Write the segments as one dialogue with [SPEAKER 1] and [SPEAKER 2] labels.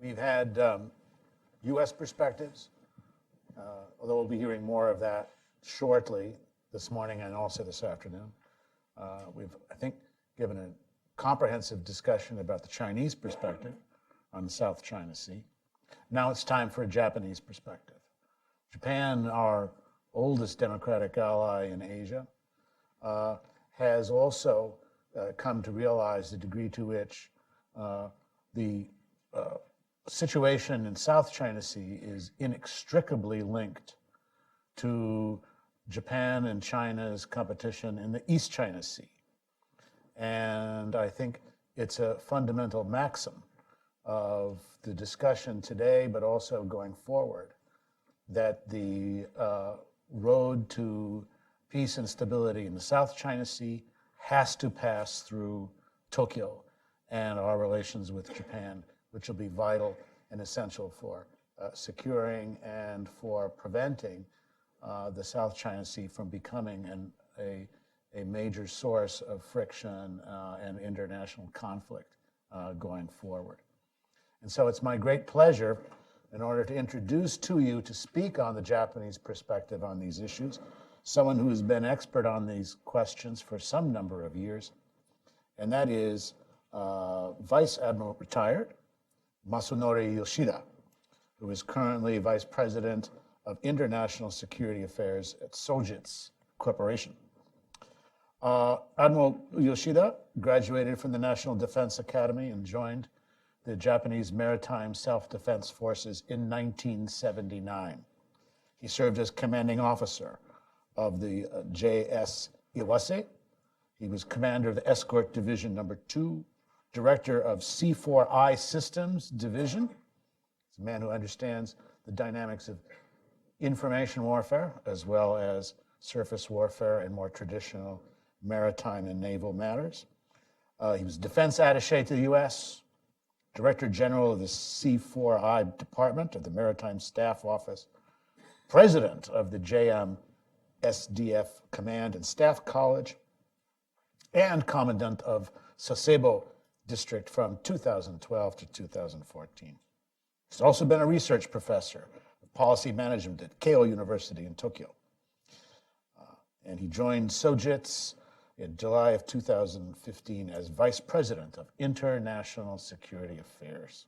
[SPEAKER 1] We've had U.S. perspectives, although we'll be hearing more of that shortly this morning and also this afternoon. We've, I think, given a comprehensive discussion about the Chinese perspective on the South China Sea. Now it's time for a Japanese perspective. Japan, our oldest democratic ally in Asia, has also come to realize the degree to which the situation in South China Sea is inextricably linked to Japan and China's competition in the East China Sea. And I think it's a fundamental maxim of the discussion today, but also going forward, that the road to peace and stability in the South China Sea has to pass through Tokyo and our relations with Japan, which will be vital and essential for securing and for preventing the South China Sea from becoming a major source of friction and international conflict going forward. And so it's my great pleasure, in order to introduce to you, to speak on the Japanese perspective on these issues, someone who has been expert on these questions for some number of years, and that is Vice Admiral retired, Masanori Yoshida, who is currently Vice President of International Security Affairs at Sojitz Corporation. Admiral Yoshida graduated from the National Defense Academy and joined the Japanese Maritime Self-Defense Forces in 1979. He served as commanding officer of the JS Iwase. He was commander of the Escort Division No. 2, director of C4I Systems Division. He's a man who understands the dynamics of information warfare, as well as surface warfare and more traditional maritime and naval matters. He was defense attaché to the U.S., Director General of the C4I Department of the Maritime Staff Office, President of the JM SDF Command and Staff College, and Commandant of Sasebo District from 2012 to 2014. He's also been a research professor of policy management at Keio University in Tokyo. And he joined Sojitz in July of 2015 as Vice President of International Security Affairs.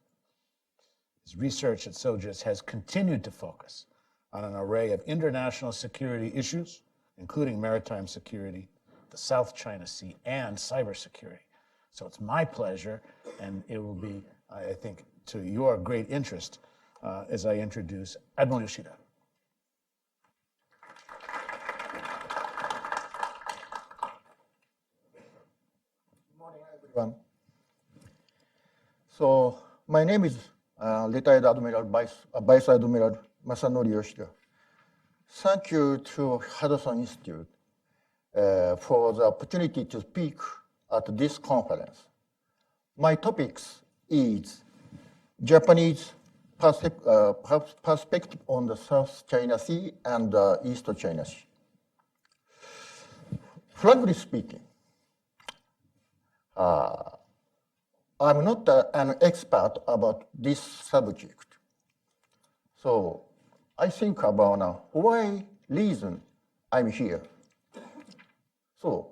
[SPEAKER 1] His research at Sojitz has continued to focus on an array of international security issues, including maritime security, the South China Sea, and cybersecurity. So it's my pleasure, and it will be, I think, to your great interest as I introduce Admiral Yoshida.
[SPEAKER 2] So my name is retired Admiral Vice Admiral Masanori Yoshida. Thank you to Hudson Institute for the opportunity to speak at this conference. My topics is Japanese perspective on the South China Sea and East China Sea. Frankly speaking, I'm not an expert about this subject. So I think about why reason I'm here. So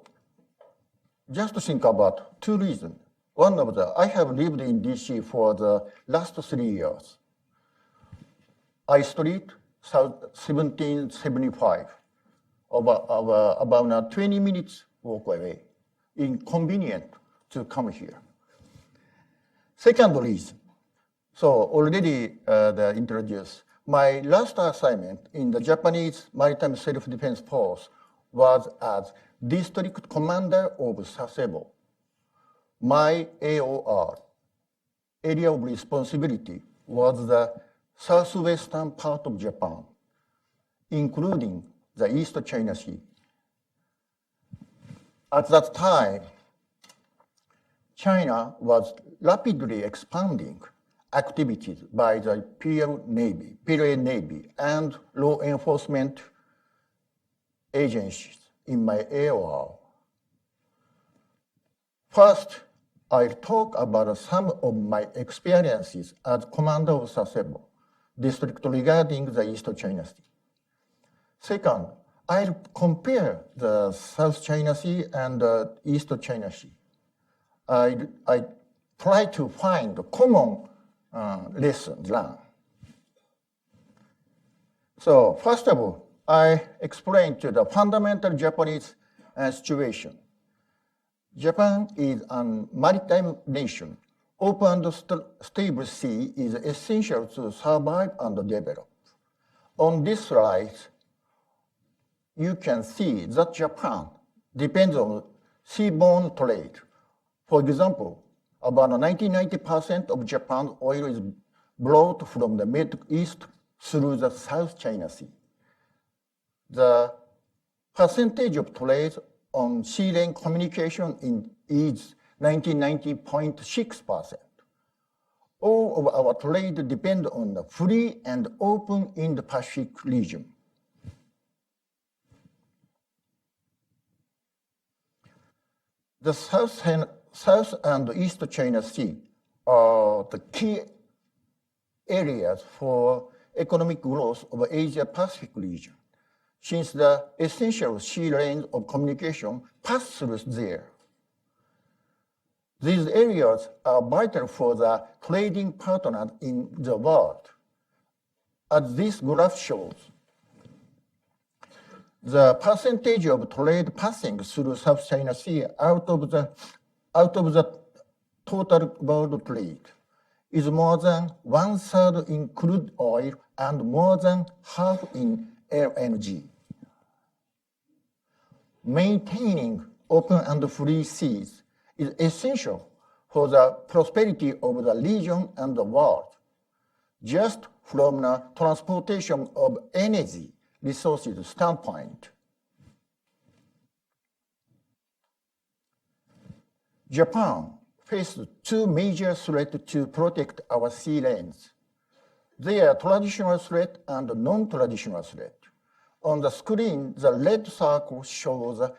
[SPEAKER 2] just think about two reasons. One of the, I have lived in DC for the last 3 years. I Street, 1775, about 20 minutes walk away, inconvenient to come here. Second reason, so already introduced, my last assignment in the Japanese Maritime Self-Defense Force was as District Commander of Sasebo. My AOR, area of responsibility, was the southwestern part of Japan, including the East China Sea. At that time, China was rapidly expanding activities by the Imperial Navy and law enforcement agencies in my AOR. First, I'll talk about some of my experiences as commander of Sasebo district regarding the East China Sea. Second, I'll compare the South China Sea and the East China Sea. I try to find common lessons learned. So first of all, I explain to the fundamental Japanese situation. Japan is a maritime nation. Open and stable sea is essential to survive and develop. On this slide, you can see that Japan depends on seaborne trade. For example, about 90% of Japan's oil is brought from the Middle East through the South China Sea. The percentage of trade on sea lane communication is 90.6%. All of our trade depend on the free and open Indo-Pacific region. The South and East China Sea are the key areas for economic growth of Asia-Pacific region, since the essential sea lanes of communication pass through there. These areas are vital for the trading partners in the world. As this graph shows, the percentage of trade passing through South China Sea out of the total world trade is more than 1/3 in crude oil and more than half in LNG. Maintaining open and free seas is essential for the prosperity of the region and the world, just from the transportation of energy resources standpoint. Japan faces two major threats to protect our sea lanes. They are traditional threat and non-traditional threat. On the screen, the red circle shows the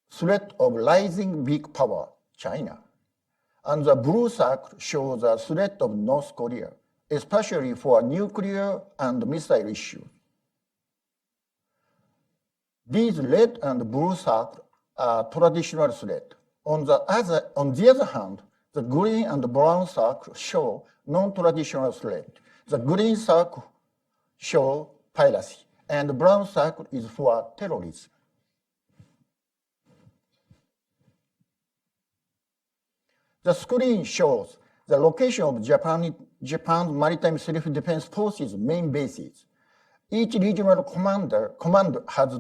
[SPEAKER 2] threat of rising big power, China. And the blue circle shows the threat of North Korea, especially for nuclear and missile issues. These red and blue circles are traditional threats. On the other hand, the green and brown circles show non-traditional threat. The green circle shows piracy, and the brown circle is for terrorism. The screen shows the location of Japan's maritime self-defense forces main bases. Each regional command has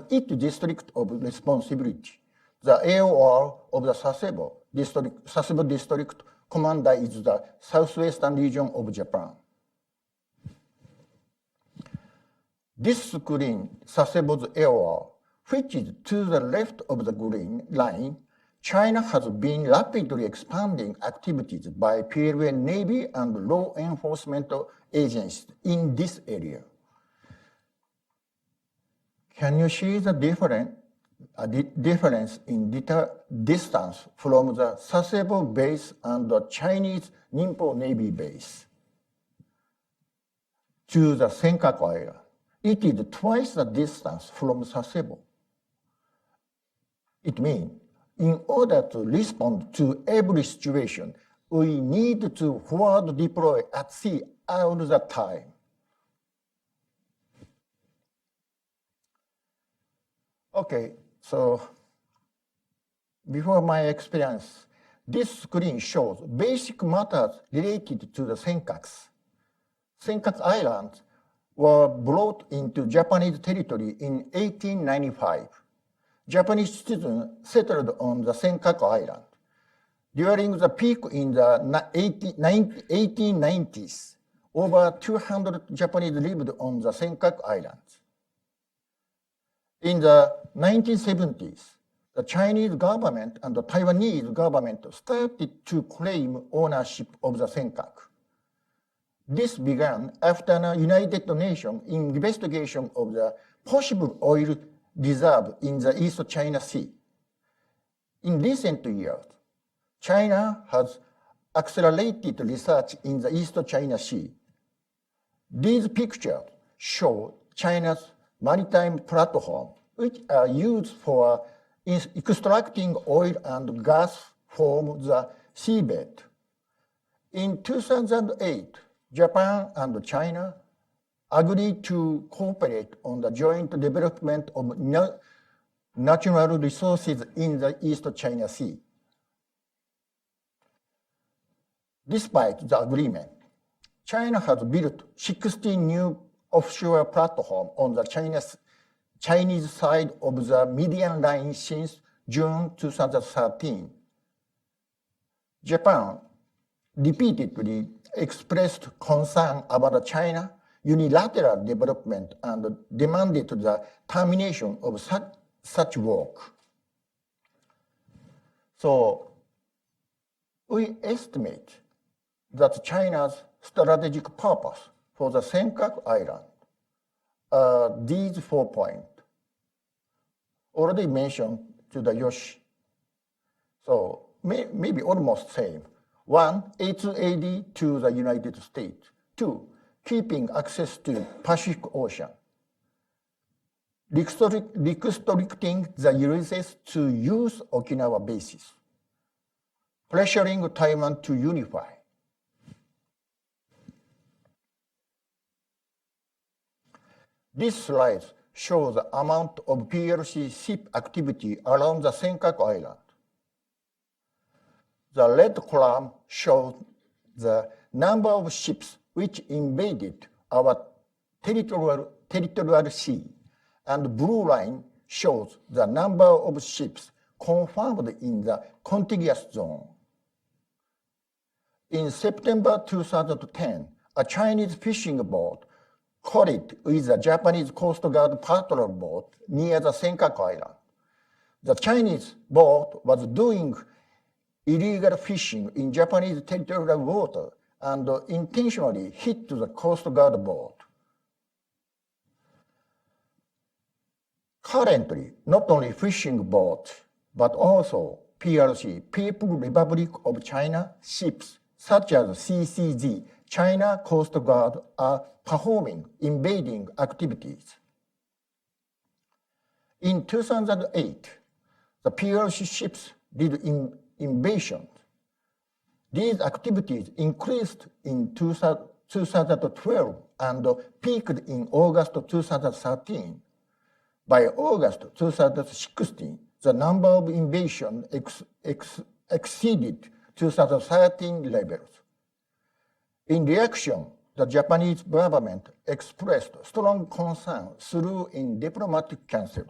[SPEAKER 2] its district of responsibility. The AOR of the Sasebo district commander is the southwestern region of Japan. This screen, Sasebo's AOR, which is to the left of the green line, China has been rapidly expanding activities by PLA Navy and law enforcement agencies in this area. Can you see the difference in distance from the Sasebo base and the Chinese Ningpo Navy base to the Senkaku Island? It is twice the distance from Sasebo. It means in order to respond to every situation, we need to forward deploy at sea all the time. Okay, so before my experience, this screen shows basic matters related to the Senkakus. Senkaku Islands were brought into Japanese territory in 1895. Japanese citizens settled on the Senkaku Island. During the peak in the 1890s, over 200 Japanese lived on the Senkaku Islands. In the 1970s, the Chinese government and the Taiwanese government started to claim ownership of the Senkaku. This began after the United Nations investigation of the possible oil reserve in the East China Sea. In recent years, China has accelerated research in the East China Sea. These pictures show China's maritime platform, which are used for extracting oil and gas from the seabed. In 2008, Japan and China agreed to cooperate on the joint development of natural resources in the East China Sea. Despite the agreement, China has built 16 new offshore platforms on the Chinese side of the median line since June 2013. Japan repeatedly expressed concern about China's unilateral development and demanded the termination of such work. So we estimate that China's strategic purpose for the Senkaku Island are these 4 points, already mentioned to the Yoshi. So maybe almost same. 1, A2AD to the United States. 2, keeping access to Pacific Ocean. Restricting the USS to use Okinawa bases. Pressuring Taiwan to unify. This slide shows the amount of PLC ship activity around the Senkaku Island. The red column shows the number of ships which invaded our territorial sea, and the blue line shows the number of ships confirmed in the contiguous zone. In September 2010, a Chinese fishing boat collided with a Japanese Coast Guard patrol boat near the Senkaku Island. The Chinese boat was doing illegal fishing in Japanese territorial water and intentionally hit the Coast Guard boat. Currently, not only fishing boats, but also PRC, People's Republic of China ships, such as CCG, China Coast Guard, are performing invading activities. In 2008, the PRC ships did invasions. These activities increased in 2012 and peaked in August 2013. By August 2016, the number of invasions exceeded 2013 levels. In reaction, the Japanese government expressed strong concern through a diplomatic channel.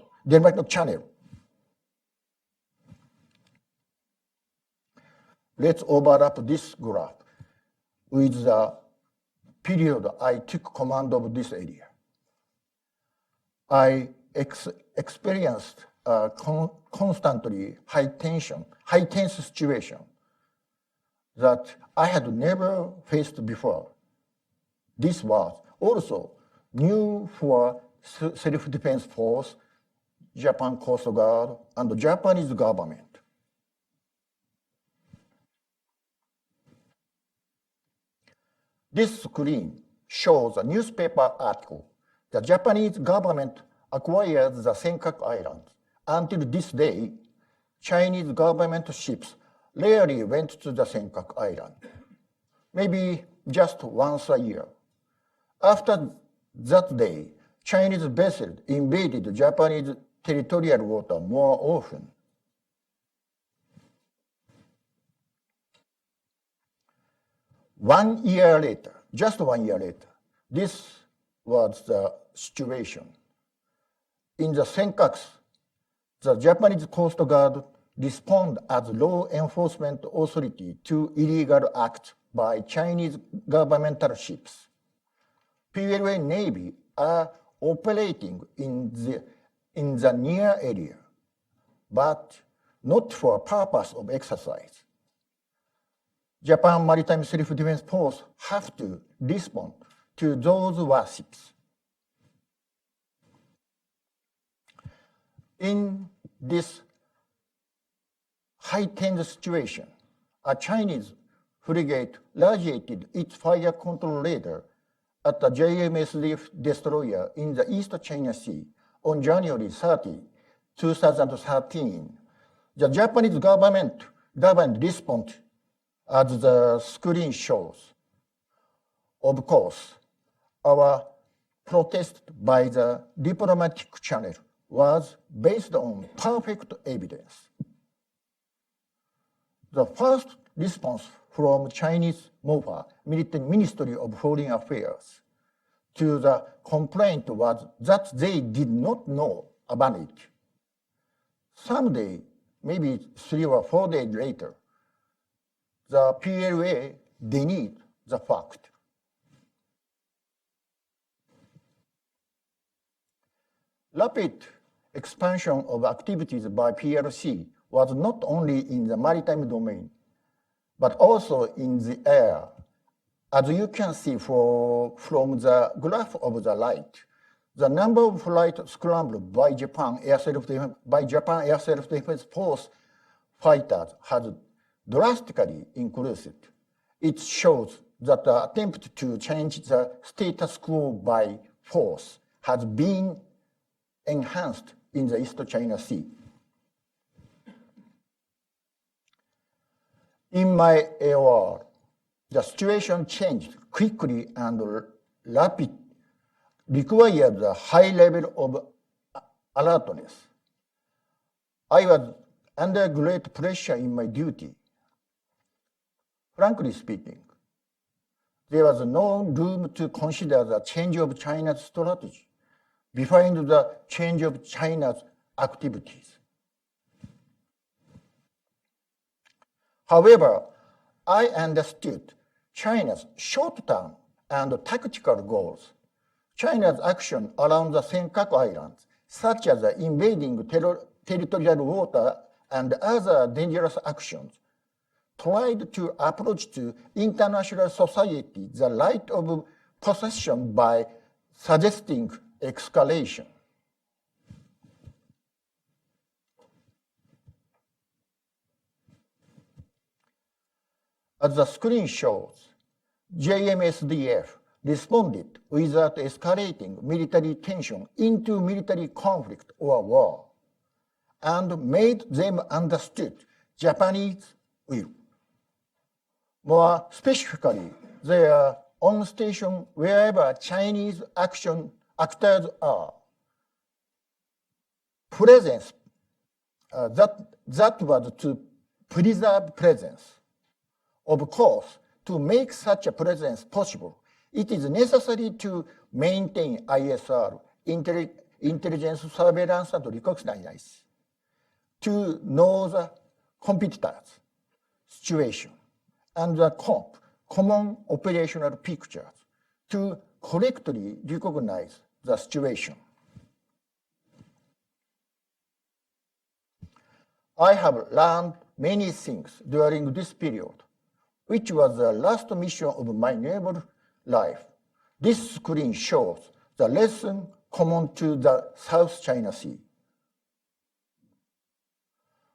[SPEAKER 2] Let's overlap this graph with the period I took command of this area. I experienced a constantly high-tense situation that I had never faced before. This was also new for self-defense force, Japan Coast Guard, and the Japanese government. This screen shows a newspaper article. The Japanese government acquired the Senkaku Islands. Until this day, Chinese government ships rarely went to the Senkaku Island, maybe just once a year. After that day, Chinese vessels invaded Japanese territorial water more often. Just 1 year later, this was the situation. In the Senkaku, the Japanese Coast Guard responded as law enforcement authority to illegal acts by Chinese governmental ships. PLA Navy are operating in the near area, but not for purpose of exercise. Japan Maritime Self-Defense Force have to respond to those warships. In this heightened situation, a Chinese frigate radiated its fire control radar at a JMSD destroyer in the East China Sea on January 30, 2013. The Japanese government responded as the screen shows. Of course, our protest by the diplomatic channel was based on perfect evidence. The first response from Chinese MOFA, Ministry of Foreign Affairs, to the complaint was that they did not know about it. Someday, maybe 3 or 4 days later, the PLA denied the fact. Rapid expansion of activities by PLC was not only in the maritime domain, but also in the air. As you can see from the graph of the right, the number of flights scrambled by Japan Air Self-Defense Force fighters has drastically increased. It shows that the attempt to change the status quo by force has been enhanced in the East China Sea. In my AOR, the situation changed quickly and rapid, required a high level of alertness. I was under great pressure in my duty. Frankly speaking, there was no room to consider the change of China's strategy behind the change of China's activities. However, I understood China's short-term and tactical goals. China's action around the Senkaku Islands, such as invading territorial water and other dangerous actions, tried to approach to international society the right of possession by suggesting escalation. As the screen shows, JMSDF responded without escalating military tension into military conflict or war, and made them understood Japanese will. More specifically, they are on station wherever Chinese actors are. Presence, that was to preserve presence. Of course, to make such a presence possible, it is necessary to maintain ISR, intelligence, surveillance, and reconnaissance, to know the competitors' situation and the common operational pictures, to correctly recognize the situation. I have learned many things during this period, which was the last mission of my naval life. This screen shows the lesson common to the South China Sea.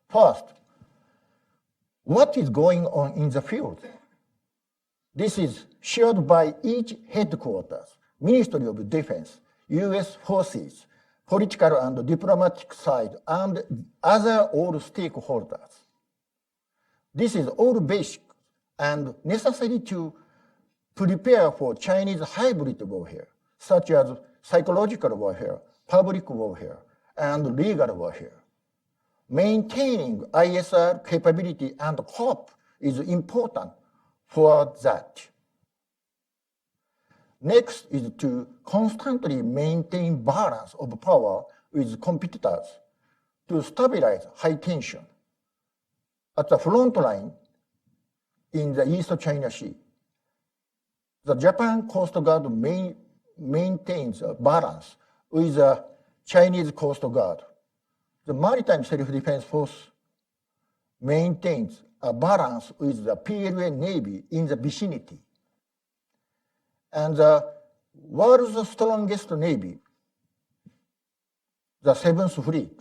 [SPEAKER 2] First, what is going on in the field? This is shared by each headquarters, Ministry of Defense, US forces, political and diplomatic side, and other all stakeholders. This is all basic and necessary to prepare for Chinese hybrid warfare, such as psychological warfare, public warfare, and legal warfare. Maintaining ISR capability and hope is important for that. Next is to constantly maintain balance of power with competitors to stabilize high tension. At the front line in the East China Sea, the Japan Coast Guard maintains a balance with the Chinese Coast Guard. The Maritime Self-Defense Force maintains a balance with the PLA Navy in the vicinity. And the world's strongest Navy, the Seventh Fleet,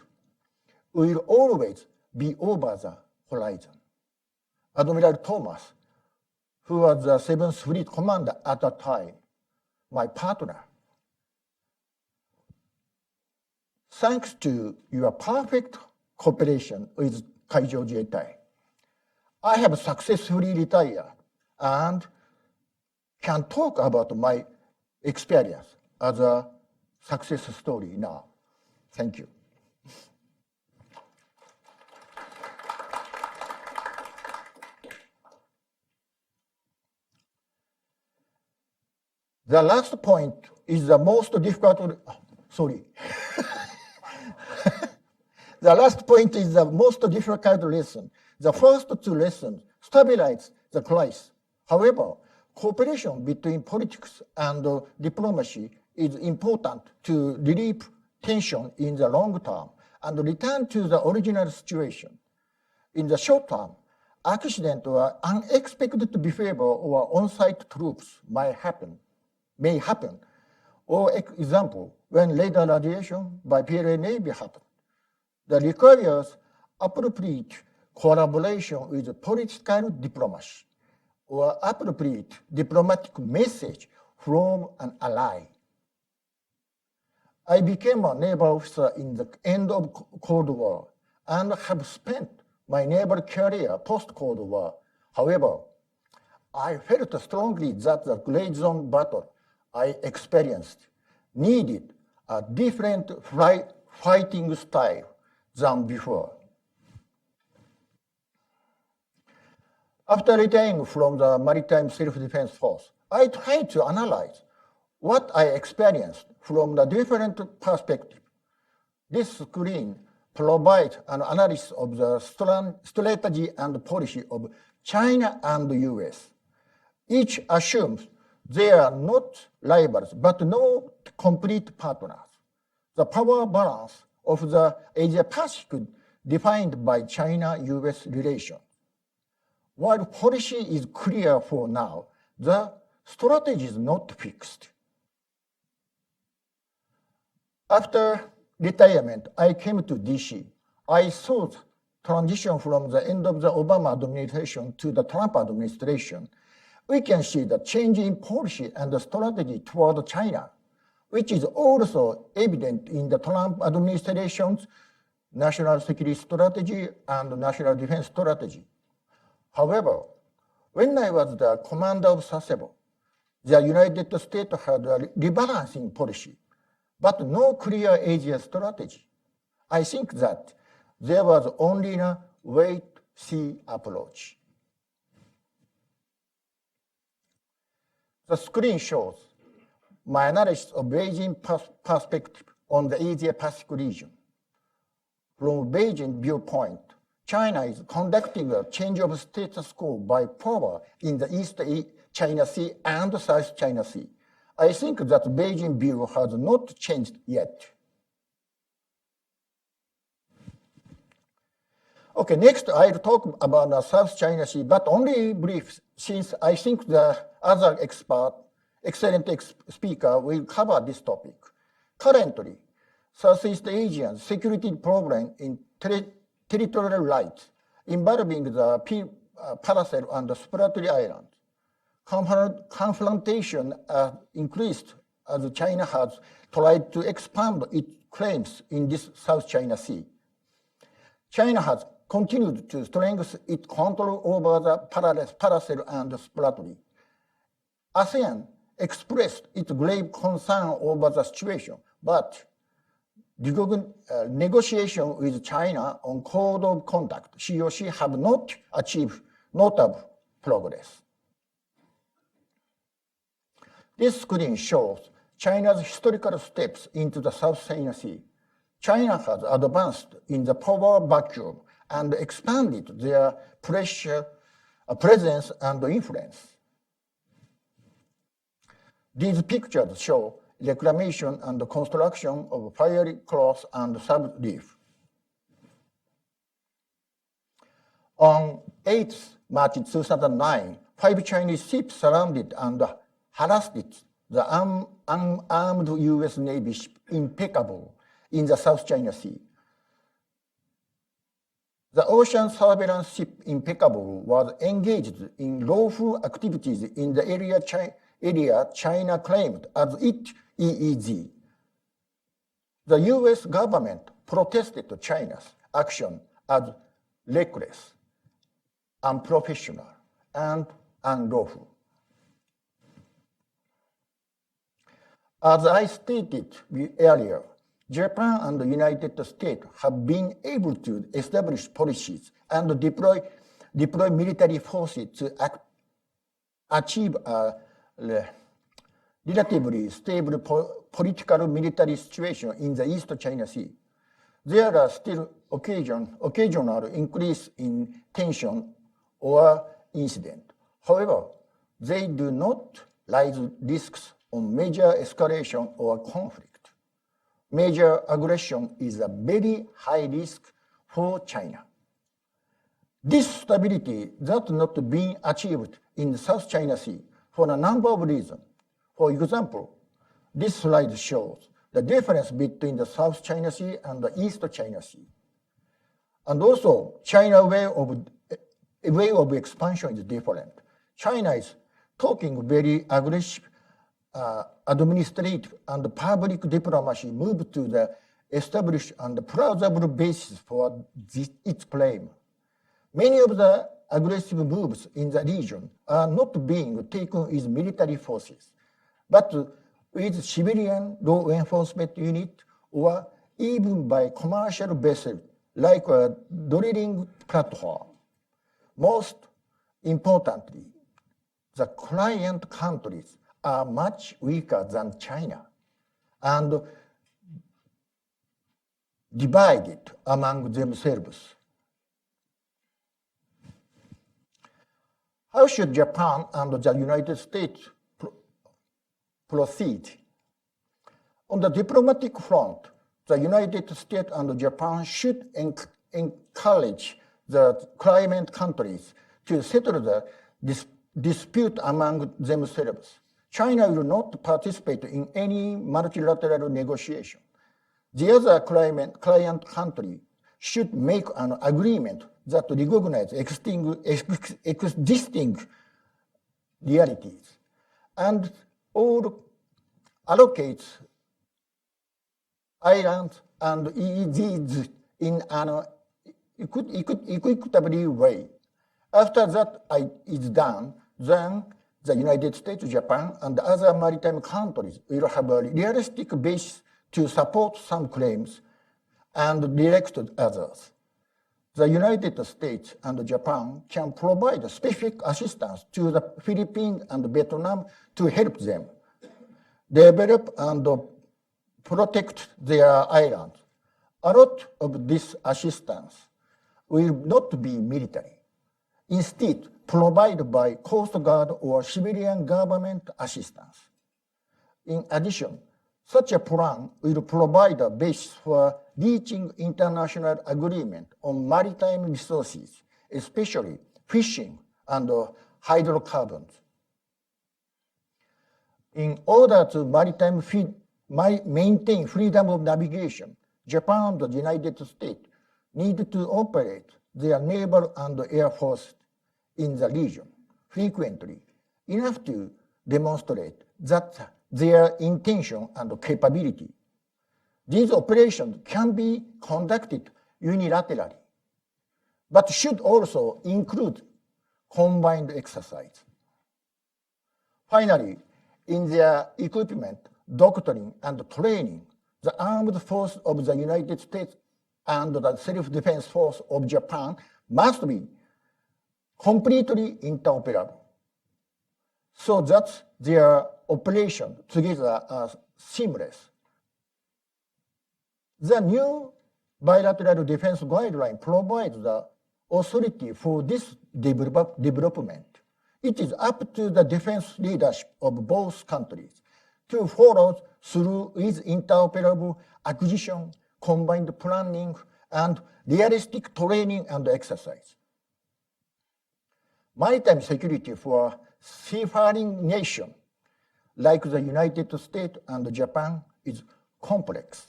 [SPEAKER 2] will always be over the horizon. Admiral Thomas, who was the 7th Fleet Commander at that time, my partner. Thanks to your perfect cooperation with Kaijo Jietai, I have successfully retired and can talk about my experience as a success story now. Thank you. The last point is the most difficult, sorry. The last point is the most difficult lesson. The first two lessons stabilize the crisis. However, cooperation between politics and diplomacy is important to relieve tension in the long term and return to the original situation. In the short term, accident or unexpected behavior or on-site troops may happen. For example, when radar radiation by PLA Navy happened, that requires appropriate collaboration with political diplomacy or appropriate diplomatic message from an ally. I became a naval officer in the end of Cold War and have spent my naval career post-Cold War. However, I felt strongly that the gray zone battle I experienced needed a different fighting style than before. After retiring from the Maritime Self-Defense Force, I tried to analyze what I experienced from the different perspectives. This screen provides an analysis of the strategy and policy of China and the US. Each assumes they are not rivals, but no complete partners. The power balance of the Asia-Pacific defined by China-US relations. While policy is clear for now, the strategy is not fixed. After retirement, I came to DC. I saw the transition from the end of the Obama administration to the Trump administration. We can see the change in policy and the strategy toward China, which is also evident in the Trump administration's national security strategy and national defense strategy. However, when I was the commander of Sasebo, the United States had a rebalancing policy, but no clear Asia strategy. I think that there was only a wait-see approach. The screen shows my analysis of Beijing perspective on the Asia-Pacific region. From Beijing viewpoint, China is conducting a change of status quo by power in the East China Sea and South China Sea. I think that Beijing view has not changed yet. Okay, next I'll talk about the South China Sea, but only brief, since I think the other excellent speaker will cover this topic. Currently, Southeast Asian security problem in territorial rights involving the Paracel and the Spratly Islands. Confrontation increased as China has tried to expand its claims in this South China Sea. China has continued to strengthen its control over the Paracel and Spratly. ASEAN expressed its grave concern over the situation, but negotiations with China on code of conduct, COC, have not achieved notable progress. This screen shows China's historical steps into the South China Sea. China has advanced in the power vacuum and expanded their presence and influence. These pictures show reclamation and construction of fiery cloth and sub-reef. On 8 March 2009, 5 Chinese ships surrounded and harassed the unarmed US Navy ship Impeccable in the South China Sea. The ocean surveillance ship Impeccable was engaged in lawful activities in the area China claimed as its EEZ. The US government protested China's action as reckless, unprofessional, and unlawful. As I stated earlier, Japan and the United States have been able to establish policies and deploy military forces to achieve a relatively stable political military situation in the East China Sea. There are still occasional increase in tension or incident. However, they do not raise risks on major escalation or conflict. Major aggression is a very high risk for China. This stability has not been achieved in the South China Sea for a number of reasons. For example, this slide shows the difference between the South China Sea and the East China Sea. And also, China's way of expansion is different. China is talking very aggressive administrative and public diplomacy move to the established and plausible basis for its claim. Many of the aggressive moves in the region are not being taken with military forces, but with civilian law enforcement unit or even by commercial vessels like a drilling platform. Most importantly, the client countries are much weaker than China and divided among themselves. How should Japan and the United States proceed? On the diplomatic front, the United States and Japan should encourage the client countries to settle the dispute among themselves. China will not participate in any multilateral negotiation. The other client country should make an agreement that recognizes existing realities and all allocates islands and EEZs in an equitably way. After that is done, then the United States, Japan, and other maritime countries will have a realistic basis to support some claims and reject others. The United States and Japan can provide specific assistance to the Philippines and Vietnam to help them develop and protect their islands. A lot of this assistance will not be military. Instead, provided by Coast Guard or civilian government assistance. In addition, such a plan will provide a basis for reaching international agreement on maritime resources, especially fishing and hydrocarbons. In order to maintain freedom of navigation, Japan and the United States need to operate their naval and air force in the region frequently, enough to demonstrate that their intention and capability. These operations can be conducted unilaterally, but should also include combined exercise. Finally, in their equipment, doctrine, and training, the armed force of the United States and the self-defense force of Japan must be completely interoperable, so that their operations together are seamless. The new bilateral defense guideline provides the authority for this development. It is up to the defense leadership of both countries to follow through with interoperable acquisition, combined planning, and realistic training and exercise. Maritime security for seafaring nations like the United States and Japan is complex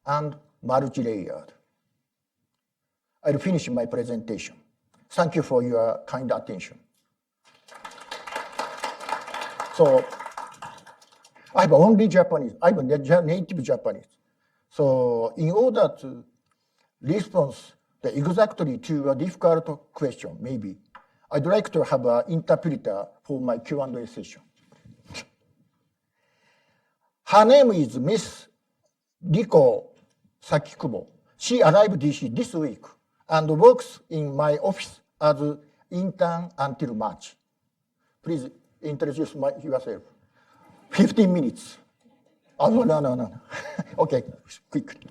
[SPEAKER 2] and multi-layered. I'll finish my presentation. Thank you for your kind attention. So I'm only Japanese. I'm a native Japanese. So in order to respond exactly to a difficult question, maybe, I'd like to have an interpreter for my Q&A session. Her name is Miss Riko Sakikubo. She arrived this week and works in my office as intern until March. Please introduce yourself. 15 minutes. Oh, no. Okay, quick.
[SPEAKER 3] Thank you.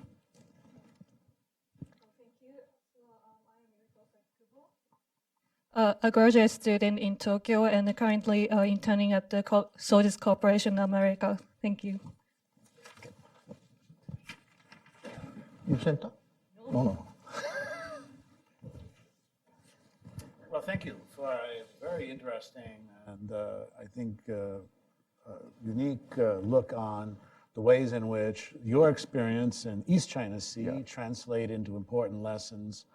[SPEAKER 3] I am a graduate student in Tokyo and currently interning at the Sojitz Corporation America. Thank you.
[SPEAKER 2] You sent her? No.
[SPEAKER 1] Well, thank you for a very interesting and I think unique look on the ways in which your experience in East China Sea translate into important lessons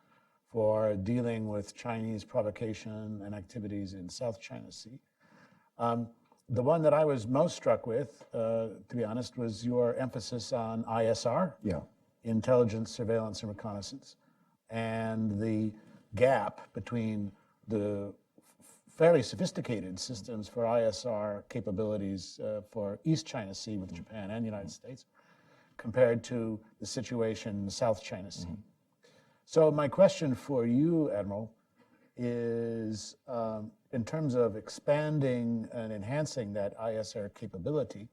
[SPEAKER 1] for dealing with Chinese provocation and activities in South China Sea. The one that I was most struck with, to be honest, was your emphasis on ISR, intelligence, surveillance, and reconnaissance, and the gap between the fairly sophisticated systems for ISR capabilities for East China Sea with Japan and the United States compared to the situation in the South China Sea. So my question for you, Admiral, is in terms of expanding and enhancing that ISR capability,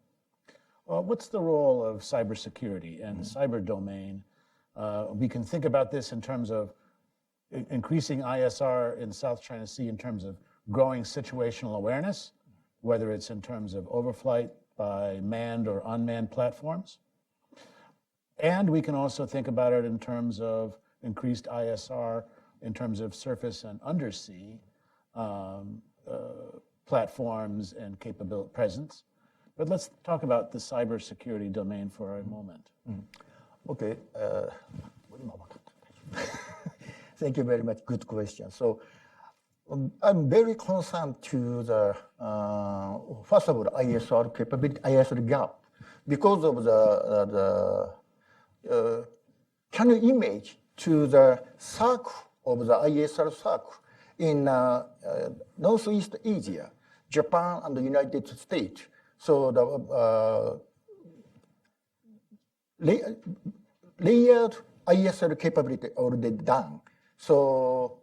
[SPEAKER 1] what's the role of cybersecurity and the cyber domain? We can think about this in terms of increasing ISR in South China Sea in terms of growing situational awareness, whether it's in terms of overflight by manned or unmanned platforms. And we can also think about it in terms of increased ISR in terms of surface and undersea platforms and capability presence. But let's talk about the cybersecurity domain for a moment.
[SPEAKER 2] Okay. Thank you very much. Good question. So I'm very concerned to the, first of all, ISR capability, ISR gap, because of can you image to the circle of the ISR circle in Northeast Asia, Japan and the United States. So the layered ISR capability already done. So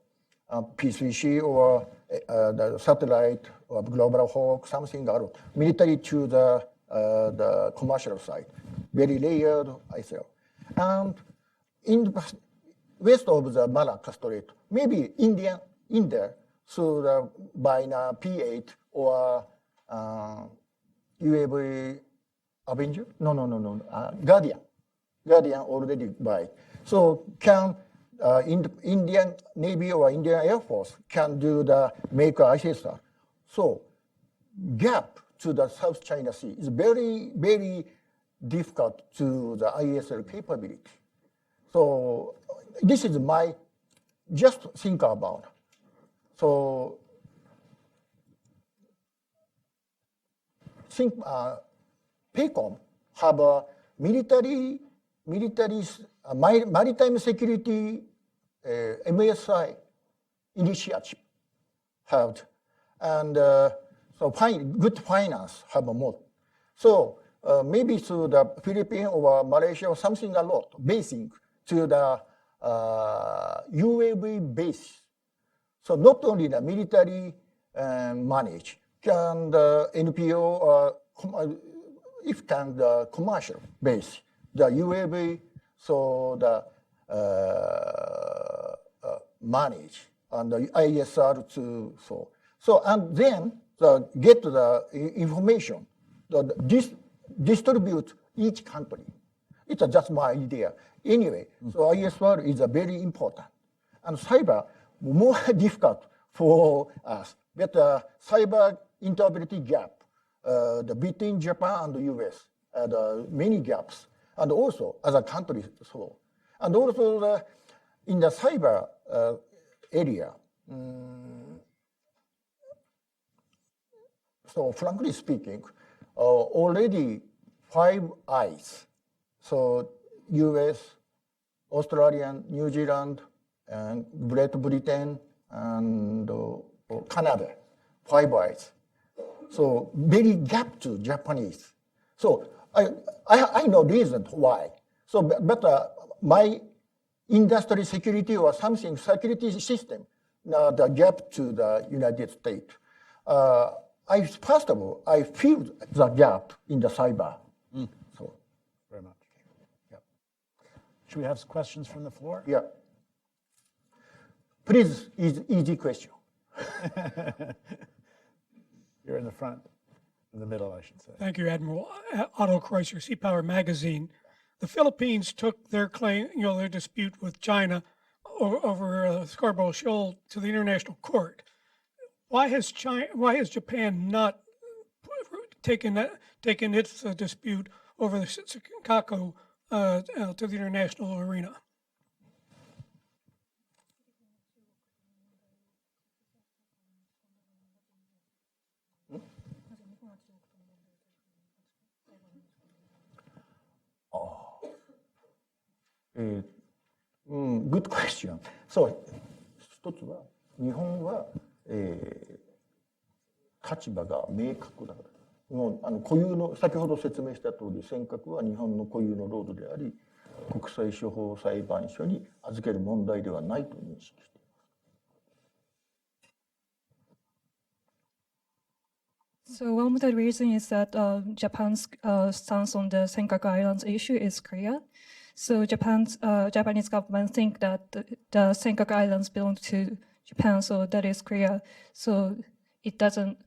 [SPEAKER 2] P3C or the satellite or Global Hawk, something else, military to the commercial side, very layered ISR. And in the west of the Malacca Strait, maybe in there, so by P8 or UAV Avenger? No. Guardian already by. So can Indian Navy or Indian Air Force can do the make ISR. So gap to the South China Sea is very, very difficult to the ISR capability. So this is my, just think about. So think PACOM have a maritime security MSI initiative had, and so good finance have more. So maybe to the Philippines or Malaysia or something a lot, basing to the UAV base. So not only the military manage, can the NPO, if can the commercial base, the UAV, so the manage and the ISR to so and then get the information, distribute each country. It's just my idea. Anyway, so ISR is a very important, and cyber more difficult for us. But cyber interoperability gap between Japan and the US, many gaps, and also other countries. So, and also in the cyber area, so frankly speaking, already Five Eyes, so US, Australian, New Zealand, and Great Britain, and Canada, Five Eyes. So very gap to Japanese. So I know reason why. So, but my industry security or something, security system, the gap to the United States. First of all, I feel the gap in the cyber. So,
[SPEAKER 1] Very much. Yeah. Should we have some questions from the floor?
[SPEAKER 2] yeah. Please, easy question.
[SPEAKER 1] You're in the front, in the middle, I should say.
[SPEAKER 4] Thank you, Admiral. Otto Kreutzer, Sea Power Magazine. The Philippines took their claim, their dispute with China over Scarborough Shoal to the International Court. Why has Japan not taken its dispute over the Senkaku to the international arena?
[SPEAKER 2] Good question. So, 一つは、日本は、立場が明確だから。もう固有の、先ほど説明した通り、尖閣は日本の固有の領土であり、国際司法裁判所に預ける問題ではないと認識しています。
[SPEAKER 3] So one of the reasons is that Japan's stance on the Senkaku Islands issue is clear. So Japanese government think that the Senkaku Islands belong to Japan, so that is clear. So it doesn't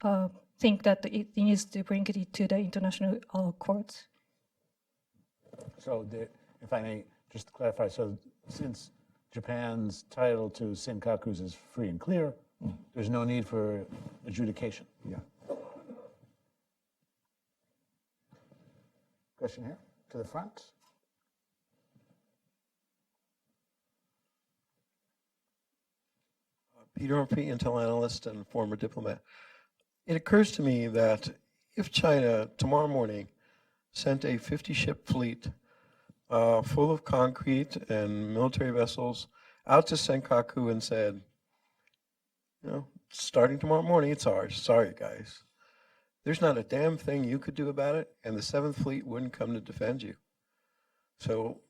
[SPEAKER 3] think that it needs to bring it to the international court.
[SPEAKER 1] So if I may just clarify, so since Japan's title to Senkakus is free and clear, there's no need for adjudication.
[SPEAKER 2] Yeah.
[SPEAKER 1] Question here, to the front.
[SPEAKER 5] Peter Murphy, Intel analyst and former diplomat. It occurs to me that if China tomorrow morning sent a 50-ship fleet full of concrete and military vessels out to Senkaku and said, starting tomorrow morning, it's ours. Sorry, guys. There's not a damn thing you could do about it, and the 7th Fleet wouldn't come to defend you. So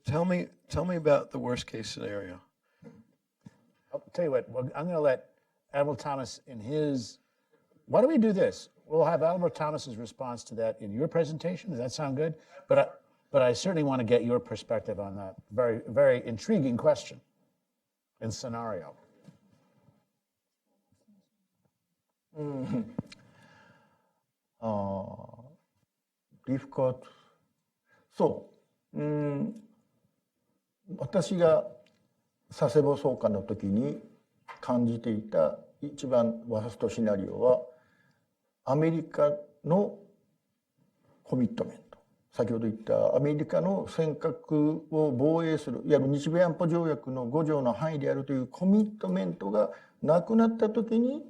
[SPEAKER 5] tell me about the worst case scenario.
[SPEAKER 1] I'll tell you what, I'm going to let Admiral Thomas why don't we do this? We'll have Admiral Thomas's response to that in your presentation. Does that sound good? But I certainly want to get your perspective on that very, very intriguing question and scenario.
[SPEAKER 2] Difficult. そう、私が佐世保総監の時に感じていた一番ワーストシナリオはアメリカのコミットメント、先ほど言ったアメリカの尖閣を防衛するいわゆる日米安保条約の5条の範囲であるというコミットメントがなくなった時に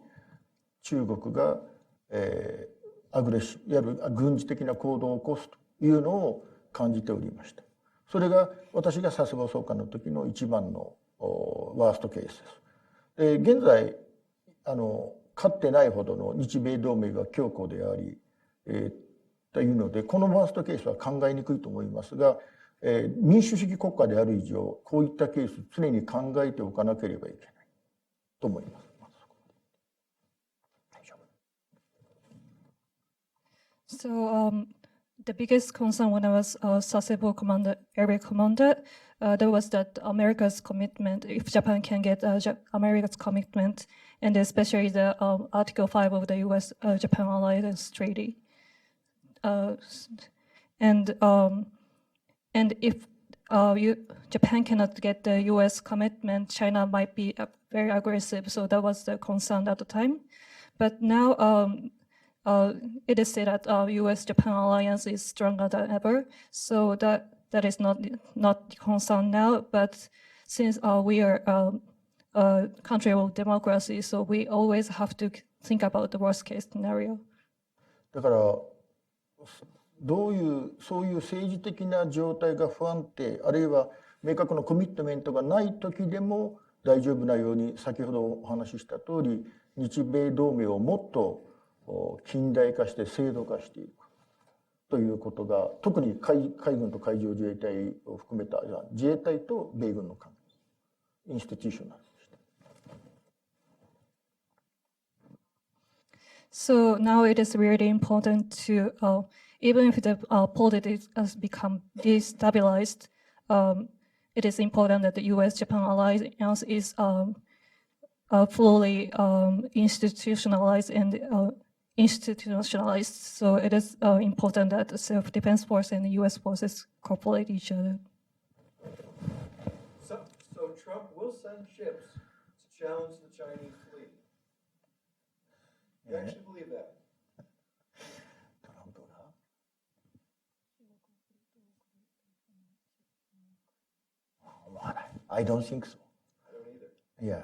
[SPEAKER 2] 中国が、アグレッシブいわゆる軍事的な行動を起こすというのを感じておりました。それが私が佐世保総監の時の一番のワーストケースです。現在かつてないほどの日米同盟が強固であり、というのでこのワーストケースは考えにくいと思いますが、民主主義国家である以上こういったケース常に考えておかなければいけないと思います。
[SPEAKER 3] So the biggest concern when I was Sasebo area commander, there was that America's commitment, if Japan can get America's commitment, and especially the Article 5 of the US-Japan Alliance Treaty. And if Japan cannot get the US commitment, China might be very aggressive. So that was the concern at the time. But now it is said that US-Japan alliance is stronger than ever. So that is not the concern now. But since we are a country of democracy, so we always have to think about the worst case scenario.
[SPEAKER 2] だからどういうそういう政治的な状態が不安定、あるいは明確なコミットメントがない時でも大丈夫なように、先ほどお話しした通り、日米同盟をもっと近代化して制度化していくということが、特に海軍と海上自衛隊を含めた自衛隊と米軍の関係、インスティテューショナル。
[SPEAKER 3] So now it is really important to, even if the politics has become destabilized, it is important that the U.S.-Japan alliance is fully institutionalized and institutionalized. So it is important that the self-defense force and the U.S. forces cooperate each other.
[SPEAKER 5] So Trump will send ships to challenge the Chinese fleet. You actually believe that?
[SPEAKER 2] I don't think so.
[SPEAKER 5] I don't either.
[SPEAKER 2] Yeah,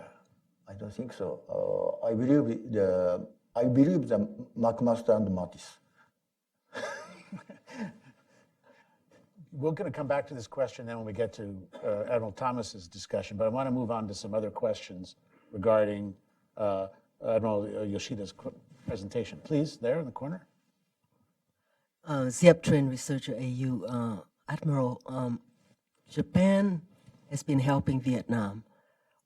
[SPEAKER 2] I don't think so. I believe the McMaster and Mattis.
[SPEAKER 1] We're going to come back to this question then when we get to Admiral Thomas's discussion, but I want to move on to some other questions regarding Admiral Yoshida's presentation. Please, there in the corner.
[SPEAKER 6] Ziap Train Researcher AU. Admiral, Japan has been helping Vietnam.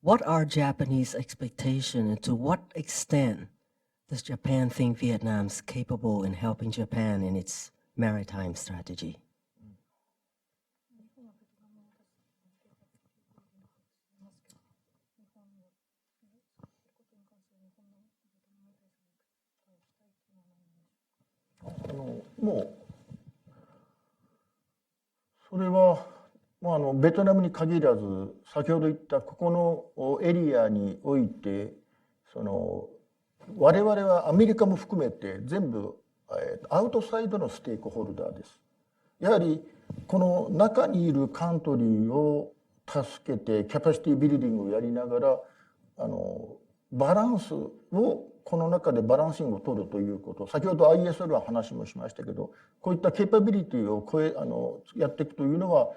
[SPEAKER 6] What are Japanese expectations, and to what extent does Japan think Vietnam's capable in helping Japan in its maritime strategy?
[SPEAKER 2] Mo, ベトナムに限らず、先ほど言ったここのエリアにおいて、我々はアメリカも含めて全部アウトサイドのステークホルダーです。やはりこの中にいるカントリーを助けてキャパシティビルディングをやりながらバランスをこの中でバランシングを取るということ、先ほど ISL の話もしましたけど、こういったケーパビリティをやっていくというのは、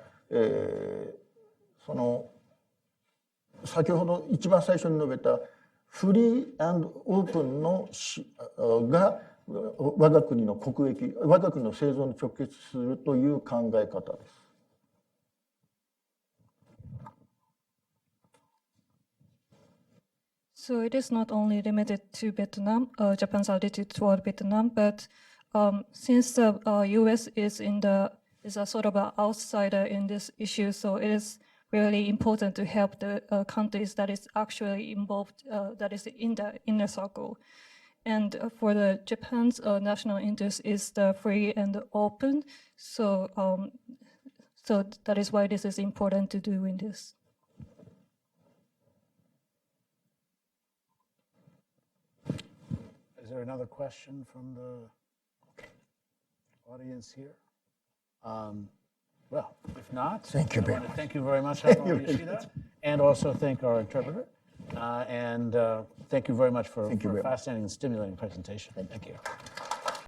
[SPEAKER 2] 先ほど一番最初に述べたフリー&オープンのが我が国の国益、我が国の生存に直結するという考え方です。
[SPEAKER 3] So it is not only limited to Vietnam, Japan's attitude toward Vietnam, but since the U.S. is a sort of an outsider in this issue, so it is really important to help the countries that is actually involved, that is in the inner circle. And for the Japan's national interest is the free and open, so so that is why this is important to do in this.
[SPEAKER 1] Is there another question from the audience here? Well, if not,
[SPEAKER 2] Thank you very much.
[SPEAKER 1] Thank you very much, Admiral Yoshida, and also thank our interpreter. And thank you very much for a fascinating and stimulating presentation. Thank you.